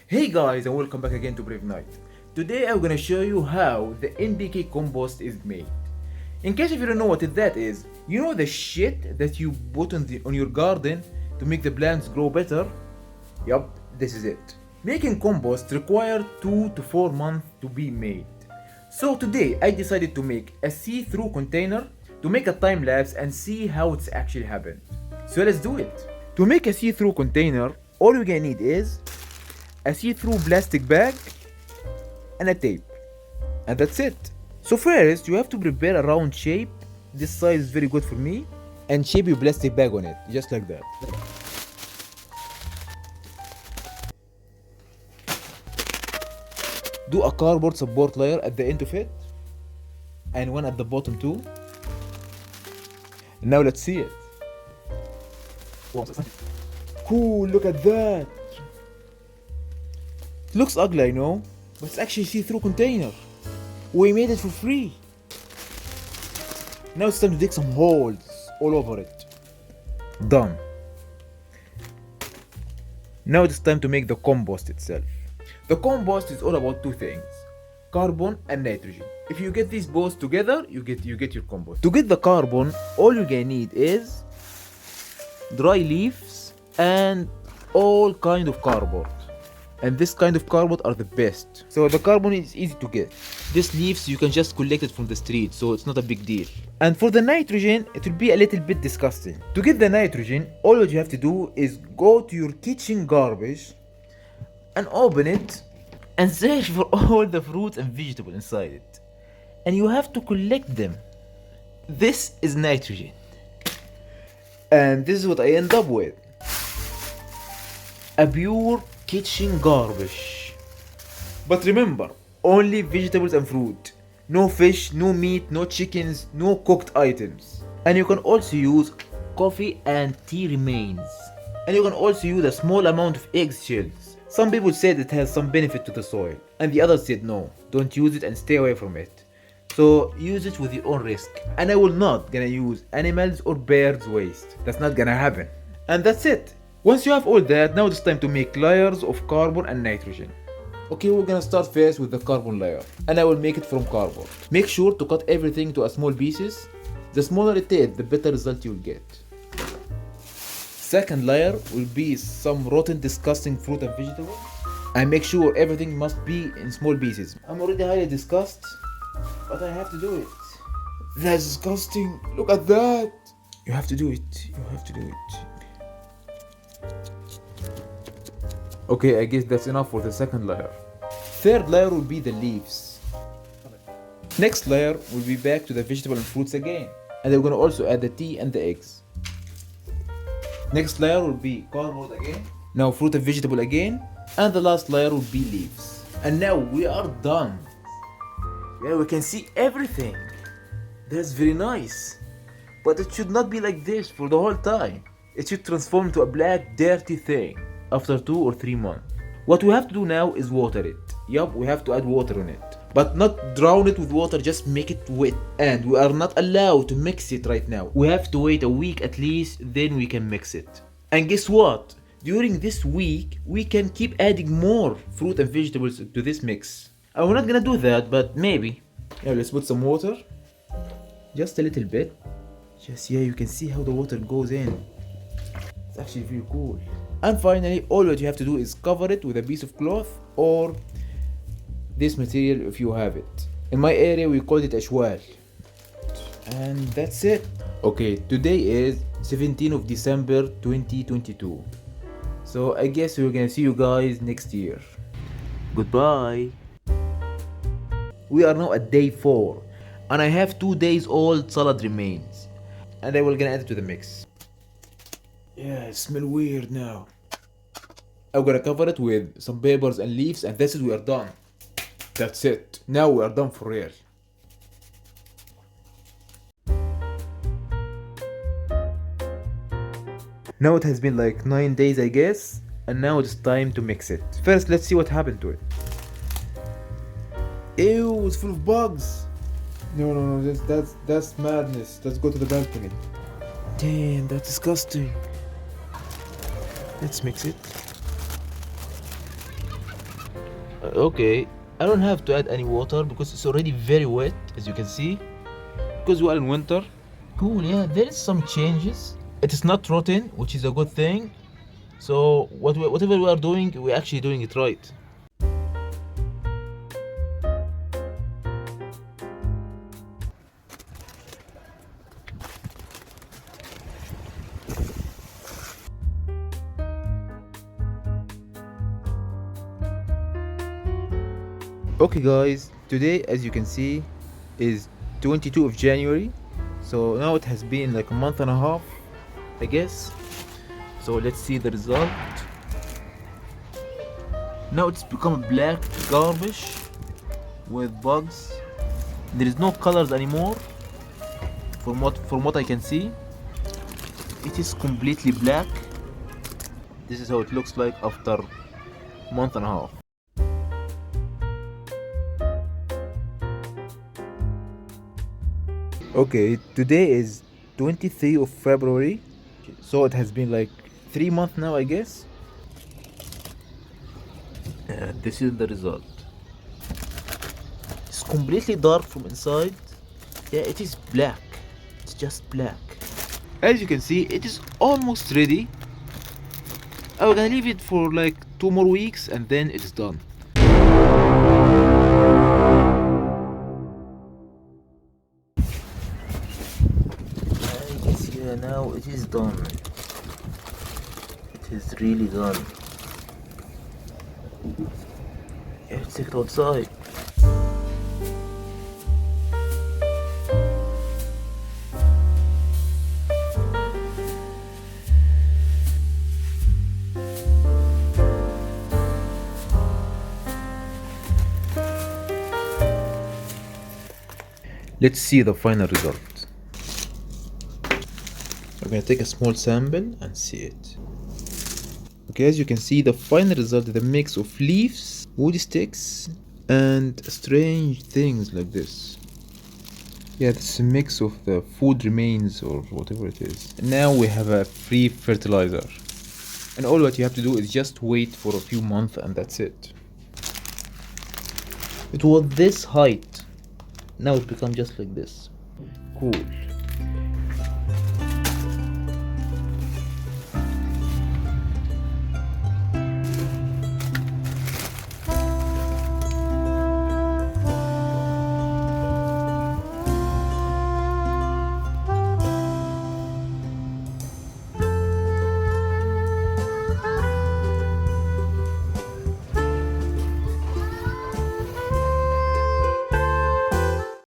Hey guys, and welcome back again to Brave Night. Today I'm gonna show you how the NPK compost is made. In case if you don't know what that is, you know the shit that you put on your garden to make the plants grow better? Yup, this is it. Making compost requires 2 to 4 months to be made. So today I decided to make a see-through container to make a time lapse and see how it's actually happened. So let's do it. To make a see-through container, all you're gonna need is a see-through plastic bag and a tape, and that's it. So first you have to prepare a round shape. This size is very good for me, and shape your plastic bag on it just like that. Do a cardboard support layer at the end of it and one at the bottom too. Now let's see it. Cool, look at that. It looks ugly, I know, but it's actually a see-through container. We made it for free. Now it's time to dig some holes all over it. Done. Now it's time to make the compost itself. The compost is all about two things: carbon and nitrogen. If you get these both together, you get your compost. To get the carbon, all you're gonna need is dry leaves and all kind of cardboard. And this kind of cardboard are the best. So the carbon is easy to get. This leaves you can just collect it from the street, so it's not a big deal. And for the nitrogen, it will be a little bit disgusting. To get the nitrogen, all what you have to do is go to your kitchen garbage and open it and search for all the fruits and vegetables inside it. And you have to collect them. This is nitrogen. And this is what I end up with. A pure kitchen garbage. But remember, only vegetables and fruit. No fish, no meat, no chickens, no cooked items. And you can also use coffee and tea remains. And you can also use a small amount of egg shells. Some people said it has some benefit to the soil, and the others said no, don't use it and stay away from it. So use it with your own risk. And I will not gonna use animals or birds waste. That's not gonna happen. And that's it. Once you have all that, now it's time to make layers of carbon and nitrogen. Okay, we're gonna start first with the carbon layer, and I will make it from cardboard. Make sure to cut everything to a small pieces. The smaller it is, the better result you'll get. Second layer will be some rotten, disgusting fruit and vegetables. And make sure everything must be in small pieces. I'm already highly disgusted, but I have to do it. That's disgusting. Look at that. You have to do it. You have to do it. Okay, I guess that's enough for the second layer. Third layer will be the leaves. Next layer will be back to the vegetable and fruits again. And we're gonna also add the tea and the eggs. Next layer will be cardboard again. Now fruit and vegetable again. And the last layer will be leaves. And now we are done. Yeah, we can see everything. That's very nice. But it should not be like this for the whole time. It should transform to a black, dirty thing after 2 or 3 months. What we have to do now is water it. Yup, we have to add water on it. But not drown it with water, just make it wet. And we are not allowed to mix it right now. We have to wait a week at least, then we can mix it. And guess what? During this week, we can keep adding more fruit and vegetables to this mix. And we're not gonna do that, but maybe. Yeah, let's put some water. Just a little bit. Just, yeah, you can see how the water goes in. It's actually very cool. And finally, all what you have to do is cover it with a piece of cloth or this material if you have it. In my area we call it ashwal. And that's it. Okay, today is 17th of December 2022. So I guess we're gonna see you guys next year. Goodbye. We are now at day 4 and I have 2 days old salad remains. And I will gonna add it to the mix. Yeah, it smells weird now. I'm gonna cover it with some papers and leaves, and that's it, we are done. That's it. Now we are done for real. Now it has been like 9 days I guess, and now it's time to mix it. First let's see what happened to it. Ew, it's full of bugs. No, that's madness. Let's go to the balcony. Damn, that's disgusting. Let's mix it. Okay, I don't have to add any water because it's already very wet, as you can see, because we are in winter. Cool, yeah, there is some changes. It is not rotten, which is a good thing. So whatever we are doing, we're actually doing it right. Okay guys, today as you can see is 22 of January. So now it has been like a month and a half, I guess. So let's see the result. Now it's become black garbage with bugs. There is no colors anymore. From what I can see, it is completely black. This is how it looks like after month and a half. Okay, today is 23 of February. So it has been like 3 months now, I guess. This is the result. It's completely dark from inside. Yeah, it is black. It's just black. As you can see, it is almost ready. I'm gonna leave it for like 2 more weeks and then it's done. I guess yeah, now it is done. It is really done. Yeah, let's take it outside. Let's see the final result. I'm gonna take a small sample and see it. Okay, as you can see, the final result is a mix of leaves, wood sticks, and strange things like this. Yeah, it's a mix of the food remains or whatever it is. And now we have a free fertilizer. And all what you have to do is just wait for a few months and that's it. It was this height. Now it become just like this. Cool.